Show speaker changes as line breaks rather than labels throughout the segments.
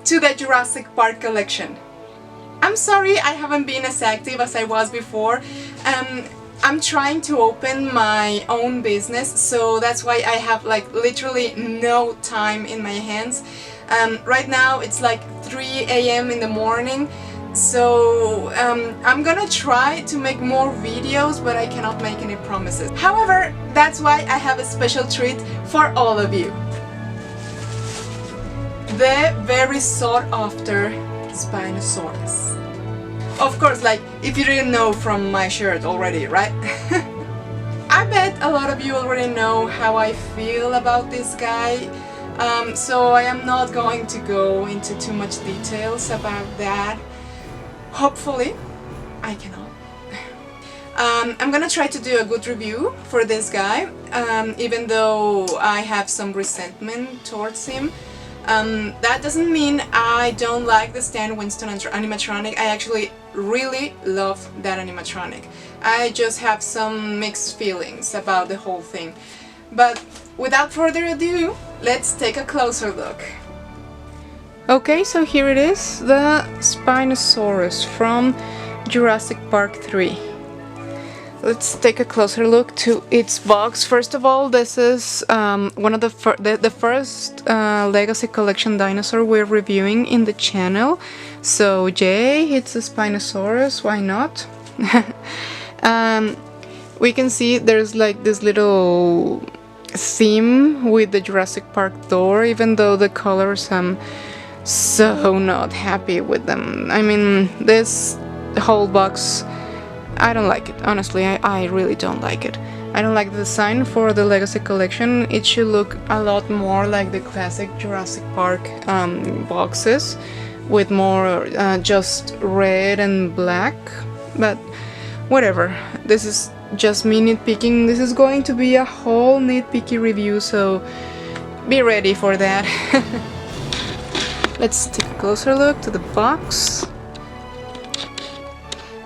to the Jurassic Park collection. I'm sorry I haven't been as active as I was before. I'm trying to open my own business, so that's why I have like literally no time in my hands. Right now it's like 3 a.m. in the morning, so I'm gonna try to make more videos, but I cannot make any promises. However, that's why I have a special treat for all of you. The very sought after Spinosaurus. Of course, like, if you didn't know from my shirt already, right? I bet a lot of you already know how I feel about this guy, so I am not going to go into too much details about that. Hopefully, I cannot. I'm gonna try to do a good review for this guy, even though I have some resentment towards him. That doesn't mean I don't like the Stan Winston animatronic. I actually really love that animatronic. I just have some mixed feelings about the whole thing. But without further ado, let's take a closer look. Okay, so here it is, the Spinosaurus from Jurassic Park 3. Let's take a closer look to its box. First of all, this is one of the first Legacy Collection dinosaur we're reviewing in the channel. So yay, it's a Spinosaurus, why not? We can see there's like this little theme with the Jurassic Park door, even though the colors I'm so not happy with them. I mean, this whole box, I don't like it, honestly. I really don't like it. I don't like the design for the Legacy Collection. It should look a lot more like the classic Jurassic Park boxes, with more just red and black, but whatever. This is just me nitpicking. This is going to be a whole nitpicky review, so be ready for that. Let's take a closer look to the box.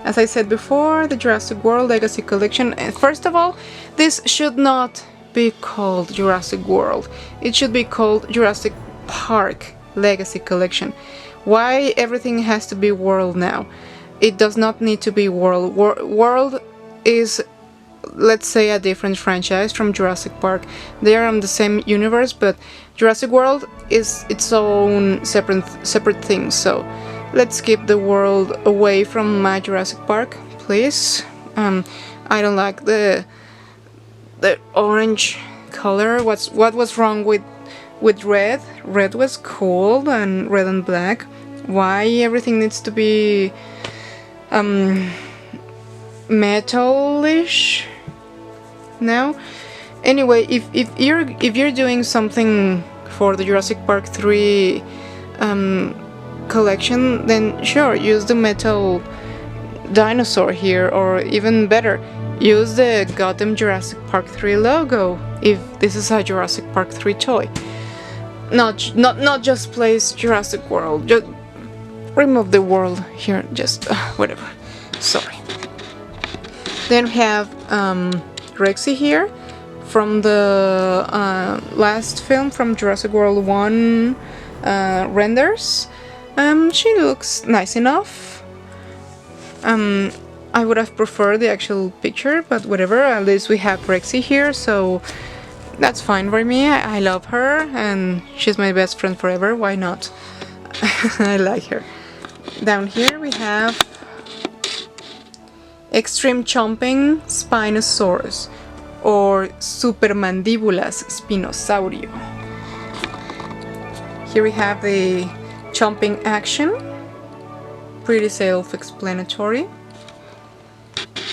As I said before, the Jurassic World Legacy Collection. And first of all, this should not be called Jurassic World. It should be called Jurassic Park Legacy Collection. Why everything has to be World now? It does not need to be World. World is, let's say, a different franchise from Jurassic Park. They are in the same universe, but Jurassic World is its own separate thing. So let's keep the world away from my Jurassic Park, please. I don't like the orange color. What was wrong with red? Red was cool, and red and black. Why everything needs to be metalish now? Anyway, if you're doing something for the Jurassic Park 3 collection, then sure, use the metal dinosaur here, or even better, use the goddamn Jurassic Park 3 logo if this is a Jurassic Park 3 toy. Not just place Jurassic World. Just remove the world here. Just whatever. Sorry. Then we have Rexy here from the last film, from Jurassic World 1 renders. She looks nice enough. I would have preferred the actual picture, but whatever, at least we have Rexy here, so that's fine for me. I love her, and she's my best friend forever, why not? I like her. Down here we have Extreme Chomping Spinosaurus, or Supermandibulas Spinosaurio. Here we have the chomping action, pretty self-explanatory.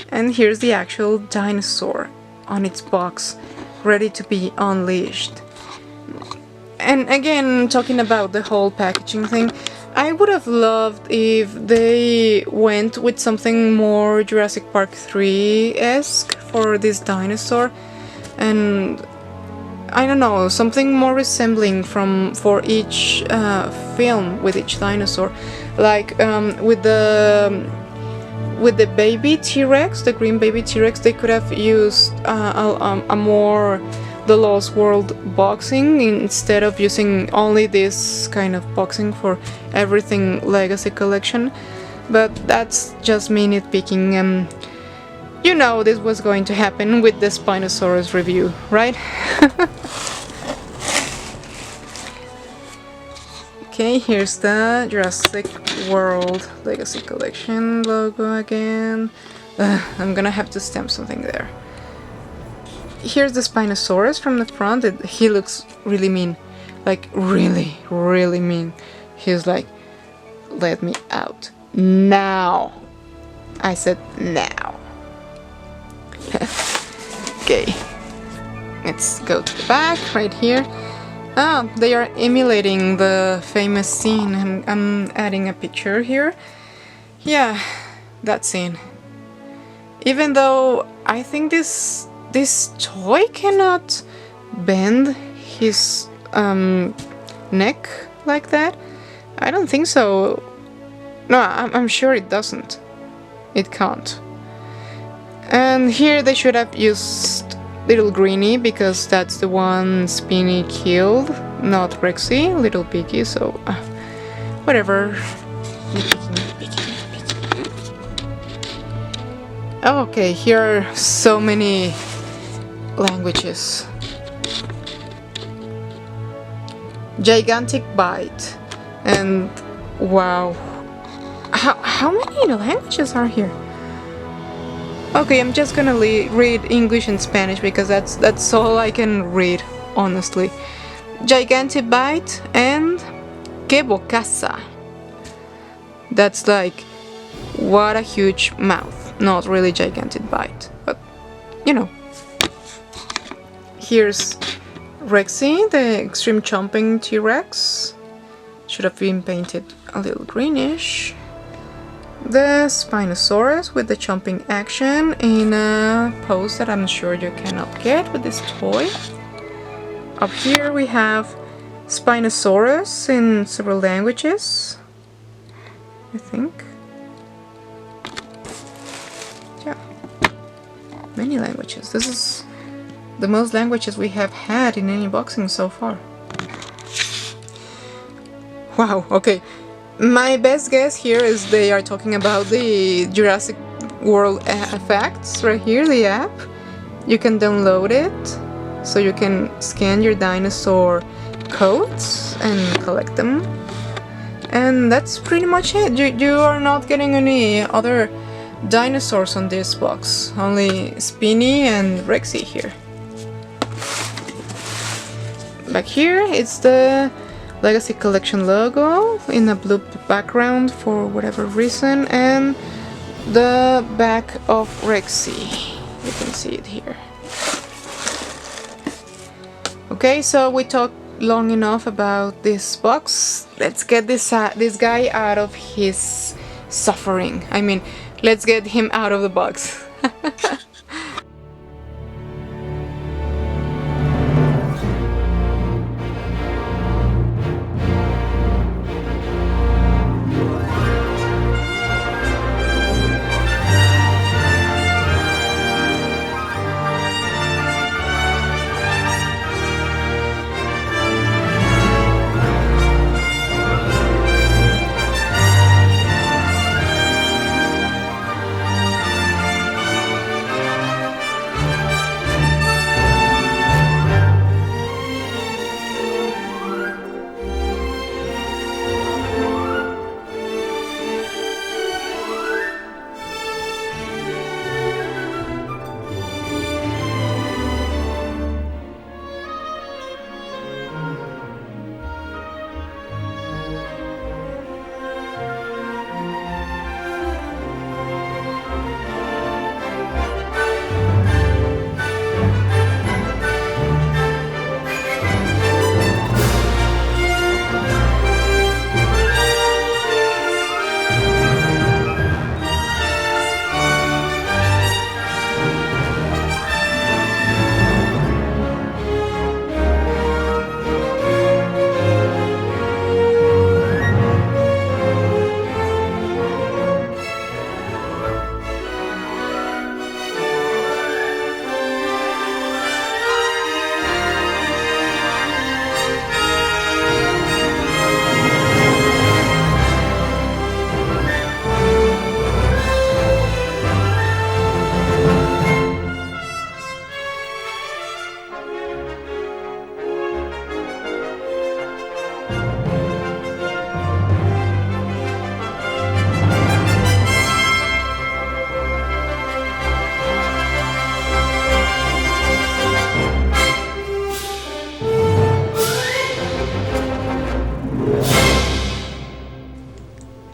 And here's the actual dinosaur on its box, ready to be unleashed. And again, talking about the whole packaging thing, I would have loved if they went with something more Jurassic Park 3-esque for this dinosaur, and I don't know, something more resembling for each film with each dinosaur, like with the baby T-Rex, the green baby T-Rex, they could have used a more the Lost World boxing instead of using only this kind of boxing for everything Legacy collection. But that's just me nitpicking. You know this was going to happen with the Spinosaurus review, right? Okay, here's the Jurassic World Legacy Collection logo again. I'm gonna have to stamp something there. Here's the Spinosaurus from the front. He looks really mean. Like, really, really mean. He's like, let me out. Now. I said now. Okay. Let's go to the back, right here. Ah, they are emulating the famous scene. I'm adding a picture here. Yeah, that scene. Even though I think this toy cannot bend his neck like that. I don't think so. No, I'm sure it doesn't. It can't. And here they should have used Little Greenie because that's the one Spinny killed, not Rexy, Little Piggy, so whatever. Oh, okay, here are so many languages. Gigantic Bite, and wow, how many languages are here? Okay, I'm just gonna read English and Spanish because that's all I can read, honestly. Gigantic Bite and Que Bocaza. That's like, what a huge mouth. Not really Gigantic Bite, but you know. Here's Rexy, the extreme chomping T-Rex. Should have been painted a little greenish. The Spinosaurus with the chomping action in a pose that I'm sure you cannot get with this toy. Up here we have Spinosaurus in several languages, I think. Yeah, many languages. This is the most languages we have had in any boxing so far. Wow, okay. My best guess here is they are talking about the Jurassic World effects right here, the app. You can download it, so you can scan your dinosaur codes and collect them. And that's pretty much it. You are not getting any other dinosaurs on this box, only Spinny and Rexy here. Back here, it's the Legacy Collection logo in a blue background for whatever reason, and the back of Rexy. You can see it here. Okay, so we talked long enough about this box. Let's get this guy out of his suffering. I mean, let's get him out of the box.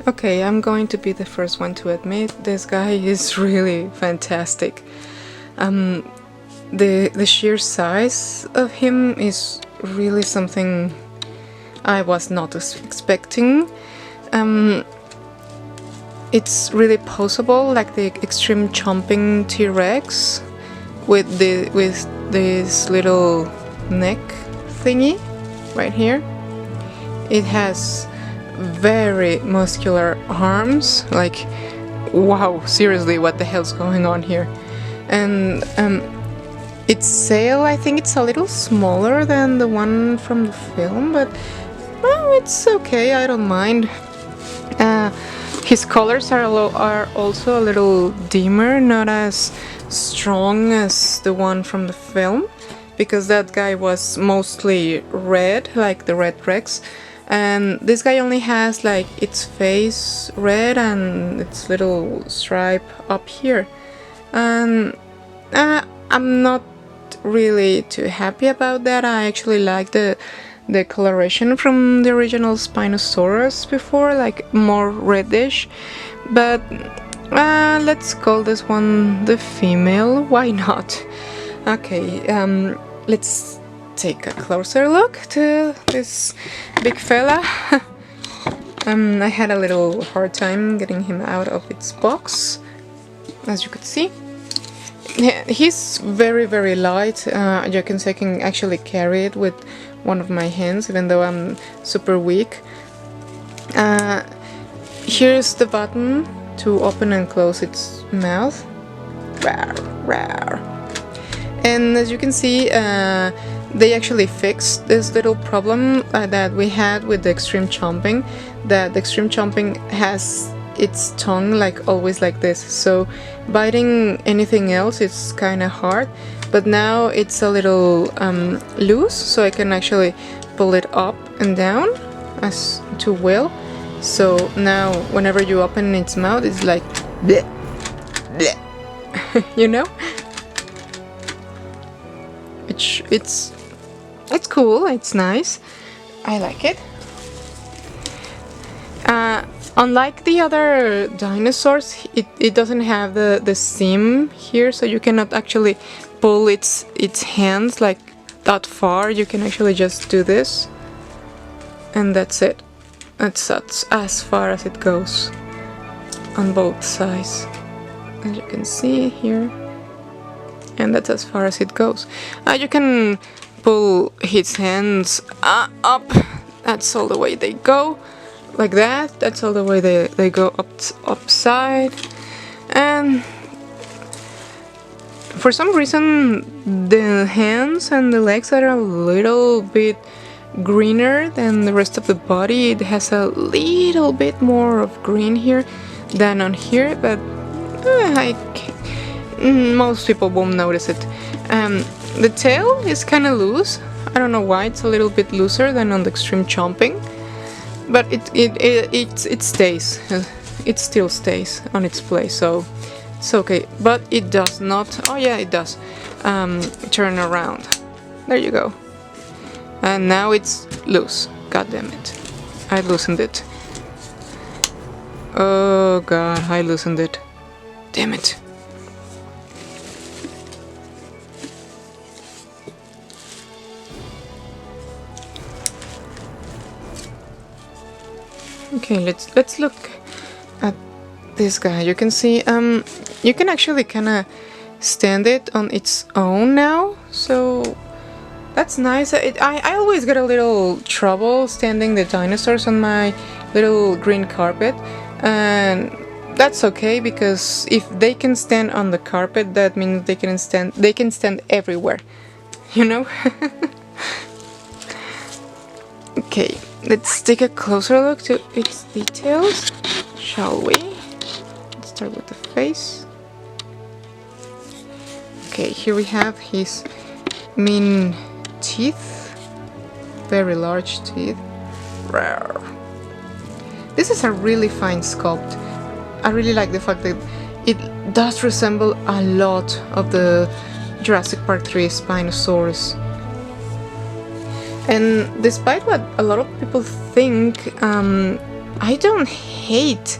Okay, I'm going to be the first one to admit this guy is really fantastic. The sheer size of him is really something I was not expecting. It's really poseable, like the extreme chomping T-Rex with this little neck thingy right here. It has very muscular arms, like wow, seriously, what the hell's going on here? And its sail, I think it's a little smaller than the one from the film, but well, it's okay, I don't mind. His colors are also a little dimmer, not as strong as the one from the film, because that guy was mostly red, like the Red Rex, and this guy only has like its face red and its little stripe up here. And I'm not really too happy about that. I actually like the coloration from the original Spinosaurus before, like more reddish, but let's call this one the female, why not? Okay, let's take a closer look to this big fella. I had a little hard time getting him out of its box, as you could see. He's very, very light. You can see I can actually carry it with one of my hands, even though I'm super weak. Here's the button to open and close its mouth. Rawr, rawr. And as you can see, they actually fixed this little problem that we had with the extreme chomping. That the extreme chomping has its tongue like always like this, so biting anything else is kind of hard, but now it's a little loose, so I can actually pull it up and down as to will. So now whenever you open its mouth, it's like bleh, bleh. You know, it's cool, it's nice, I like it. Unlike the other dinosaurs, it doesn't have the seam here, so you cannot actually pull its hands like that far. You can actually just do this, and that's it. That's as far as it goes on both sides, as you can see here, and that's as far as it goes. You can pull his hands up. That's all the way they go. Like that, that's all the way they go upside. And for some reason the hands and the legs are a little bit greener than the rest of the body. It has a little bit more of green here than on here, but most people won't notice it. The tail is kind of loose. I don't know why, it's a little bit looser than on the extreme chomping. But it stays. It still stays on its place, so it's okay. But it does not. Oh yeah, it does. Turn around. There you go. And now it's loose. God damn it! I loosened it. Oh god, I loosened it. Damn it. Okay, let's look at this guy. You can see you can actually kind of stand it on its own now, so that's nice. I always get a little trouble standing the dinosaurs on my little green carpet, and that's okay, because if they can stand on the carpet, that means they can stand everywhere, you know. Okay, let's take a closer look to its details, shall we? Let's start with the face. Okay, here we have his mean teeth, very large teeth. Rawr. This is a really fine sculpt. I really like the fact that it does resemble a lot of the Jurassic Park 3 Spinosaurus. And despite what a lot of people think, I don't hate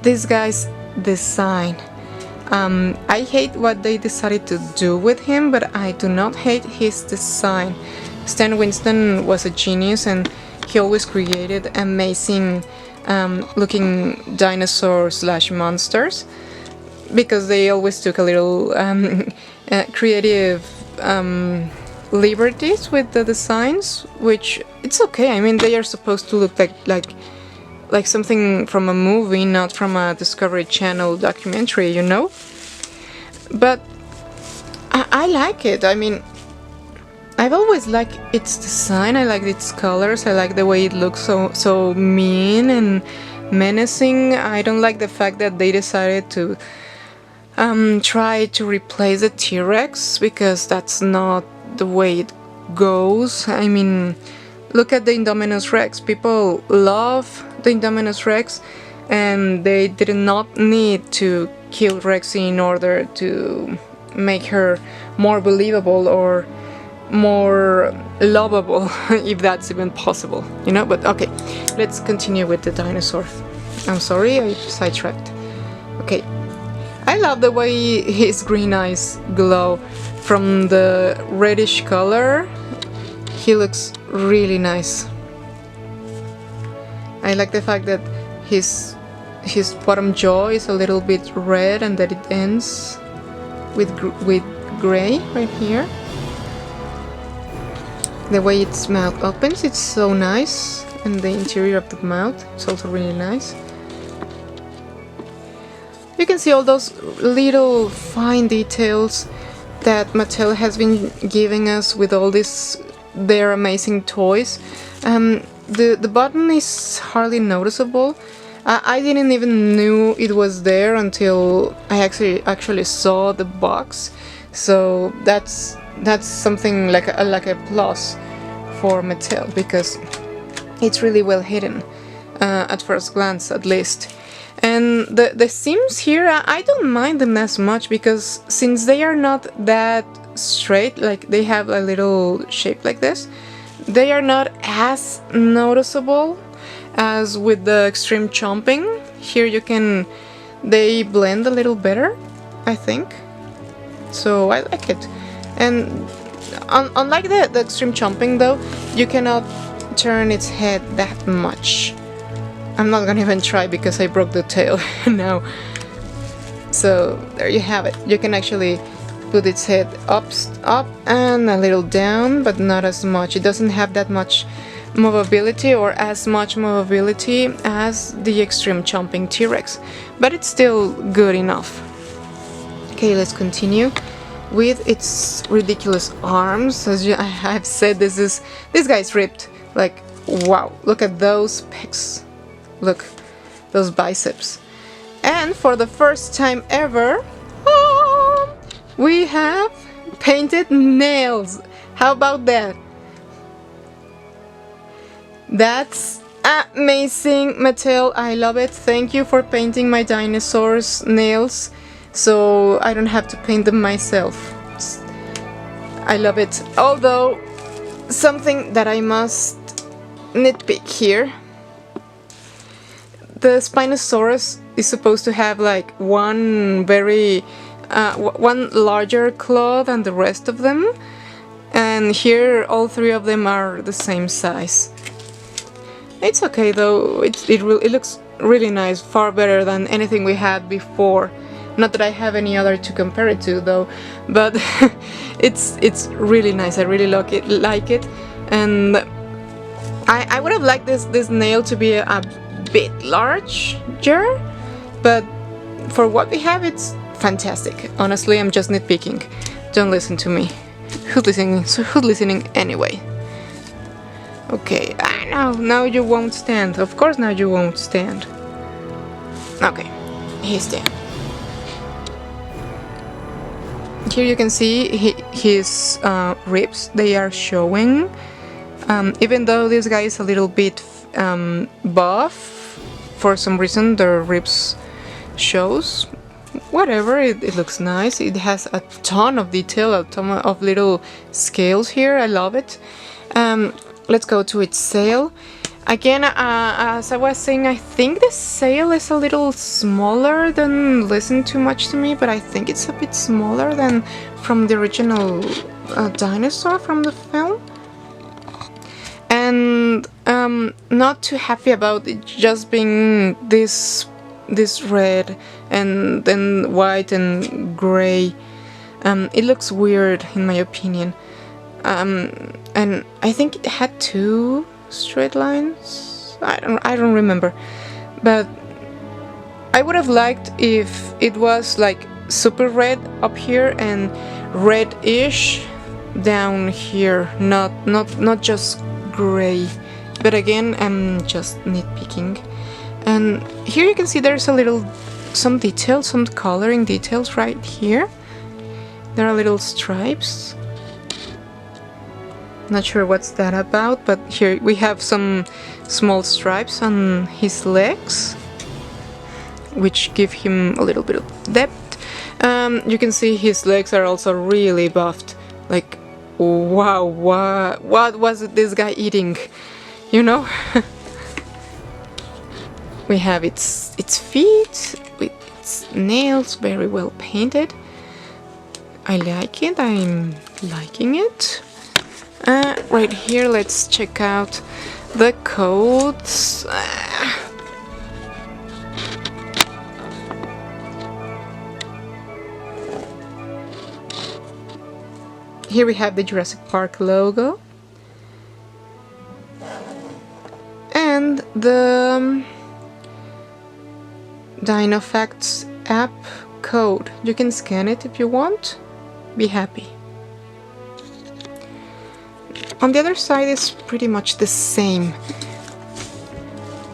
this guy's design. I hate what they decided to do with him, but I do not hate his design. Stan Winston was a genius, and he always created amazing looking dinosaur/monsters, because they always took a little creative liberties with the designs, which it's okay. I mean, they are supposed to look like something from a movie, not from a Discovery Channel documentary, you know? But I like it. I mean, I've always liked its design, I like its colors, I like the way it looks so mean and menacing. I don't like the fact that they decided to try to replace the T-Rex, because that's not the way it goes. I mean, look at the Indominus Rex. People love the Indominus Rex, and they did not need to kill Rexy in order to make her more believable or more lovable, if that's even possible, you know? But okay, let's continue with the dinosaur. I'm sorry, I sidetracked. Okay, I love the way his green eyes glow from the reddish color. He looks really nice. I like the fact that his bottom jaw is a little bit red and that it ends with gray right here. The way its mouth opens, it's so nice, and the interior of the mouth, it's also really nice. You can see all those little fine details that Mattel has been giving us with all their amazing toys. The button is hardly noticeable. I didn't even knew it was there until I actually saw the box. So that's something like a plus for Mattel, because it's really well hidden at first glance, at least. And the seams here, I don't mind them as much, because since they are not that straight, like they have a little shape like this, they are not as noticeable as with the extreme chomping. Here they blend a little better, I think. So I like it. And unlike the extreme chomping though, you cannot turn its head that much. I'm not gonna even try because I broke the tail now. So there you have it. You can actually put its head up and a little down, but not as much. It doesn't have that much movability, or as much movability as the extreme chomping T-Rex, but it's still good enough. Okay, let's continue with its ridiculous arms. As I've said, this guy's ripped. Like, wow, look at those pecs. Look, those biceps. And for the first time ever, we have painted nails. How about that? That's amazing, Mattel. I love it. Thank you for painting my dinosaurs' nails, so I don't have to paint them myself. I love it. Although, something that I must nitpick here. The Spinosaurus is supposed to have like one larger claw than the rest of them, and here all three of them are the same size. It's okay though, it looks really nice, far better than anything we had before. Not that I have any other to compare it to though, but it's really nice. I really like it, and I would have liked this nail to be a bit larger, but for what we have, it's fantastic. Honestly, I'm just nitpicking. Don't listen to me. Who's listening? So who's listening anyway? Okay, I know. Now you won't stand. Of course, now you won't stand. Okay, he's down. Here you can see his ribs. They are showing. Even though this guy is a little bit buff, for some reason the ribs shows. Whatever, it looks nice. It has a ton of detail, a ton of little scales here. I love it. Let's go to its tail. Again, as I was saying, I think the sail is a little smaller than Listen Too Much to Me, but I think it's a bit smaller than from the original dinosaur from the film. And not too happy about it just being this red and then white and gray. It looks weird in my opinion. And I think it had two straight lines. I don't remember, but I would have liked if it was like super red up here and reddish down here, not just gray. But again, I'm just nitpicking. And here you can see there's some details, some coloring details right here. There are little stripes. Not sure what's that about, but here we have some small stripes on his legs, which give him a little bit of depth. You can see his legs are also really buffed. Like, wow, what was this guy eating? You know? We have its feet with its nails very well painted. I like it. I'm liking it. Right here, let's check out the codes. Here we have the Jurassic Park logo and the DinoFacts app code. You can scan it if you want. Be happy. On the other side is pretty much the same.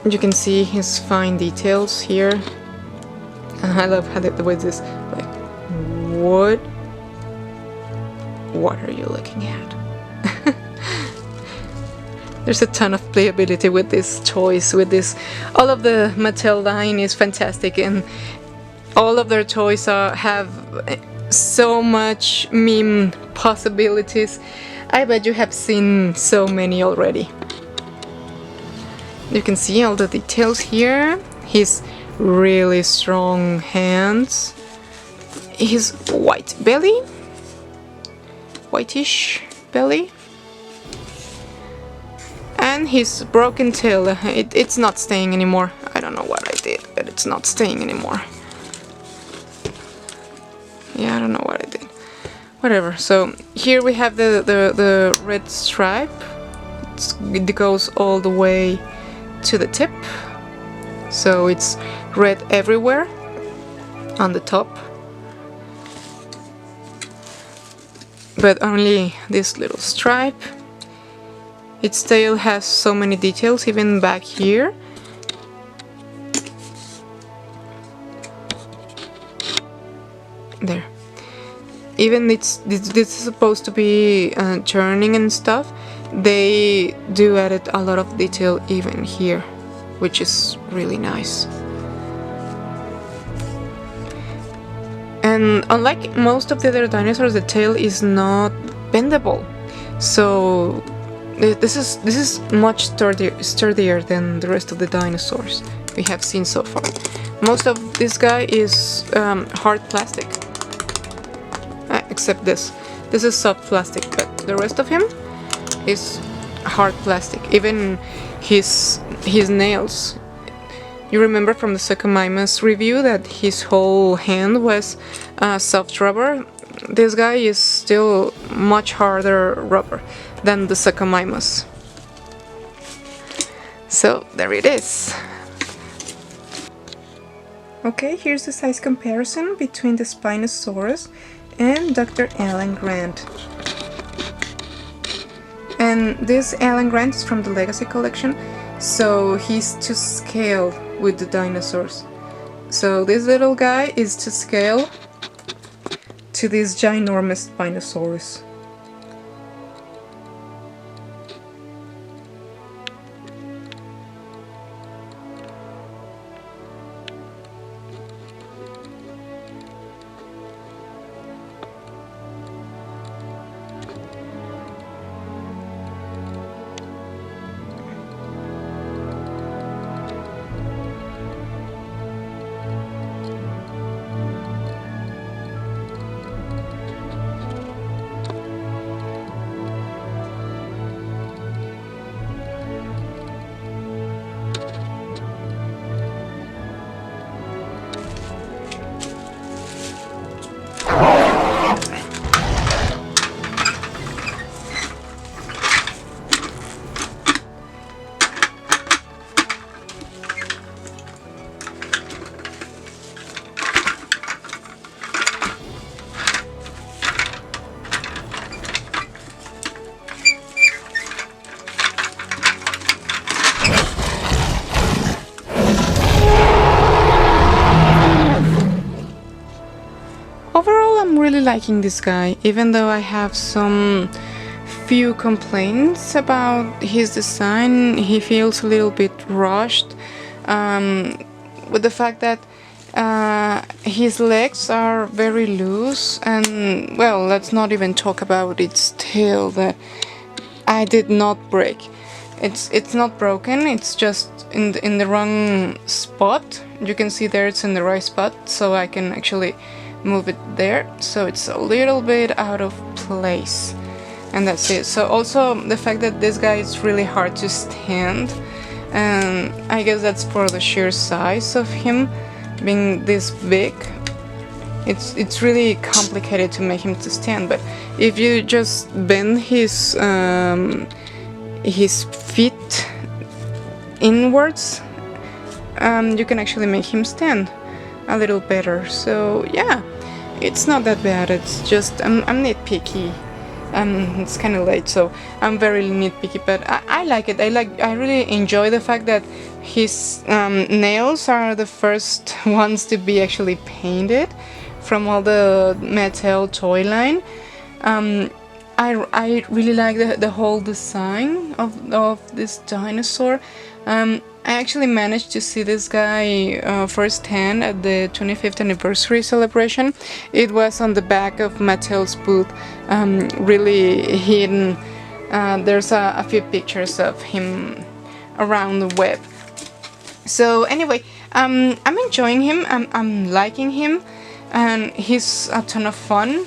You can see his fine details here. I love how the way this, like, what are you looking at? There's a ton of playability with this toys, with this. All of the Mattel line is fantastic, and all of their toys have so much meme possibilities. I bet you have seen so many already. You can see all the details here. His really strong hands. His white belly. Whitish belly. And his broken tail. It's not staying anymore. I don't know what I did, but it's not staying anymore. Yeah, I don't know what I did. Whatever. So here we have the red stripe. It goes all the way to the tip. So it's red everywhere on the top. But only this little stripe. Its tail has so many details, even back here. There. Even this is supposed to be turning and stuff. They do added a lot of detail even here, which is really nice. And unlike most of the other dinosaurs, the tail is not bendable. So this is much sturdier than the rest of the dinosaurs we have seen so far. Most of this guy is hard plastic. Except this. This is soft plastic, but the rest of him is hard plastic. Even his nails. You remember from the Suchomimus review that his whole hand was soft rubber? This guy is still much harder rubber than the Suchomimus. So there it is. Okay, here's the size comparison between the Spinosaurus and Dr. Alan Grant. And this Alan Grant is from the Legacy collection, so he's to scale with the dinosaurs. So this little guy is to scale to this ginormous Spinosaurus. I'm really liking this guy, even though I have some few complaints about his design. He feels a little bit rushed, with the fact that his legs are very loose, and well, let's not even talk about its tail that I did not break. It's not broken, it's just in the wrong spot. You can see there it's in the right spot, so I can actually move it there, so it's a little bit out of place, and that's it. So also the fact that this guy is really hard to stand, and I guess that's for the sheer size of him being this big. It's really complicated to make him to stand, but if you just bend his feet inwards, you can actually make him stand a little better. So yeah, it's not that bad. It's just I'm nitpicky. It's kind of late, so I'm very nitpicky, but I like it. I really enjoy the fact that his nails are the first ones to be actually painted from all the Mattel toy line. I really like the whole design of this dinosaur. I actually managed to see this guy firsthand at the 25th anniversary celebration. It was on the back of Mattel's booth, really hidden. There's a few pictures of him around the web. So anyway, I'm enjoying him, I'm liking him, and he's a ton of fun.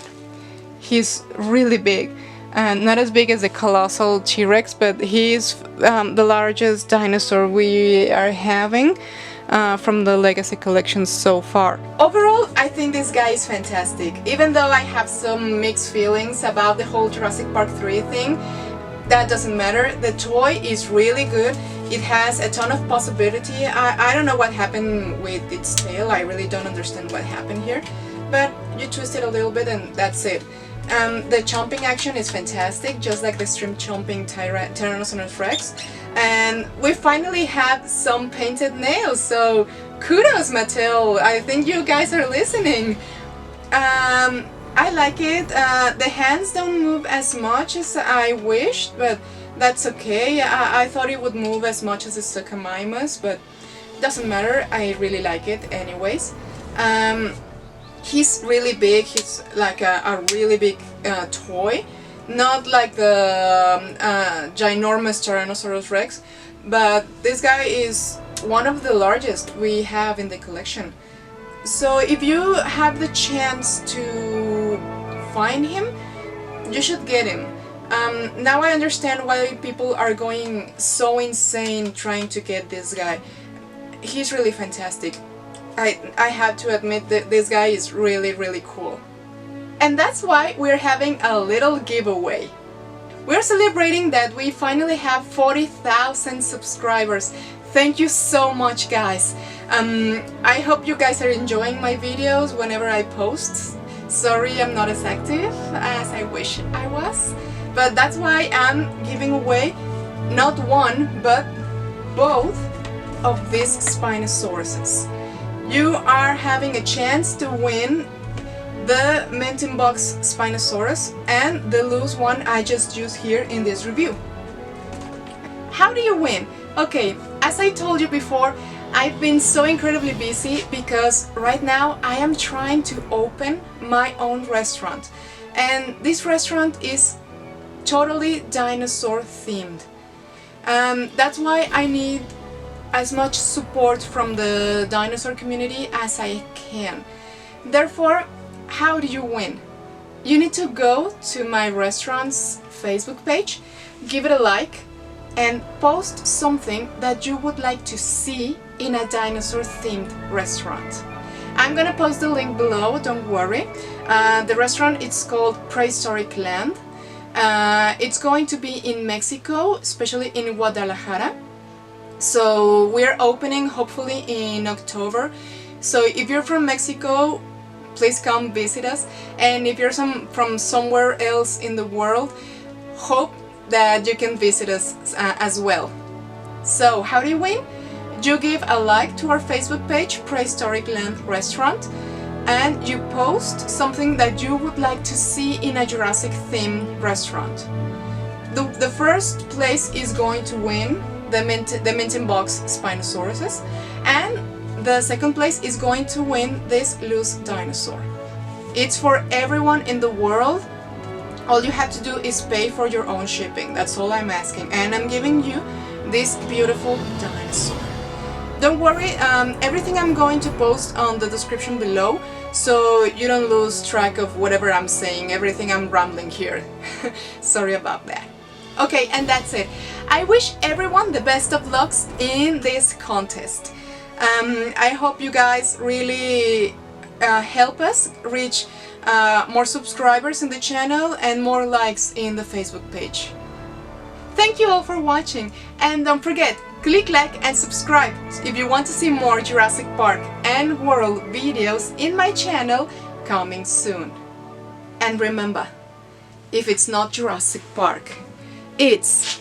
He's really big. Not as big as the colossal T-Rex, but he's the largest dinosaur we are having from the Legacy collection so far. Overall, I think this guy is fantastic. Even though I have some mixed feelings about the whole Jurassic Park 3 thing, that doesn't matter. The toy is really good. It has a ton of possibility. I don't know what happened with its tail. I really don't understand what happened here. But you twist it a little bit and that's it. The chomping action is fantastic, just like the shrimp chomping Tyrannosaurus Rex. And we finally have some painted nails, so kudos Mattel, I think you guys are listening. I like it. The hands don't move as much as I wished, but that's okay. I thought it would move as much as the Suchomimus, but doesn't matter, I really like it anyways. He's really big, he's like a really big toy, not like the ginormous Tyrannosaurus Rex, but this guy is one of the largest we have in the collection. So if you have the chance to find him, you should get him. Now I understand why people are going so insane trying to get this guy. He's really fantastic. I have to admit that this guy is really, really cool. And that's why we're having a little giveaway. We're celebrating that we finally have 40,000 subscribers. Thank you so much, guys. I hope you guys are enjoying my videos whenever I post. Sorry I'm not as active as I wish I was, but that's why I'm giving away not one, but both of these Spinosauruses. You are having a chance to win the mint in box Spinosaurus and the loose one I just used here in this review. How do you win? Okay, as I told you before, I've been so incredibly busy because right now I am trying to open my own restaurant, and this restaurant is totally dinosaur themed. That's why I need as much support from the dinosaur community as I can. Therefore, how do you win? You need to go to my restaurant's Facebook page, give it a like, and post something that you would like to see in a dinosaur themed restaurant. I'm gonna post the link below, don't worry. The restaurant is called Prehistoric Land. It's going to be in Mexico, especially in Guadalajara. So we're opening hopefully in October. So if you're from Mexico, please come visit us. And if you're from somewhere else in the world, hope that you can visit us as well. So how do you win? You give a like to our Facebook page, Prehistoric Land Restaurant. and you post something that you would like to see in a Jurassic themed restaurant. The first place is going to win the mint in box Spinosauruses, and the second place is going to win this loose dinosaur. It's for everyone in the world. All you have to do is pay for your own shipping. That's all I'm asking, and I'm giving you this beautiful dinosaur. Don't worry, everything I'm going to post on the description below, so you don't lose track of whatever I'm saying, everything I'm rambling here. Sorry about that. Okay, and that's it. I wish everyone the best of lucks in this contest. I hope you guys really help us reach more subscribers in the channel and more likes in the Facebook page. Thank you all for watching, and don't forget, click like and subscribe if you want to see more Jurassic Park and World videos in my channel coming soon. And remember, if it's not Jurassic Park, it's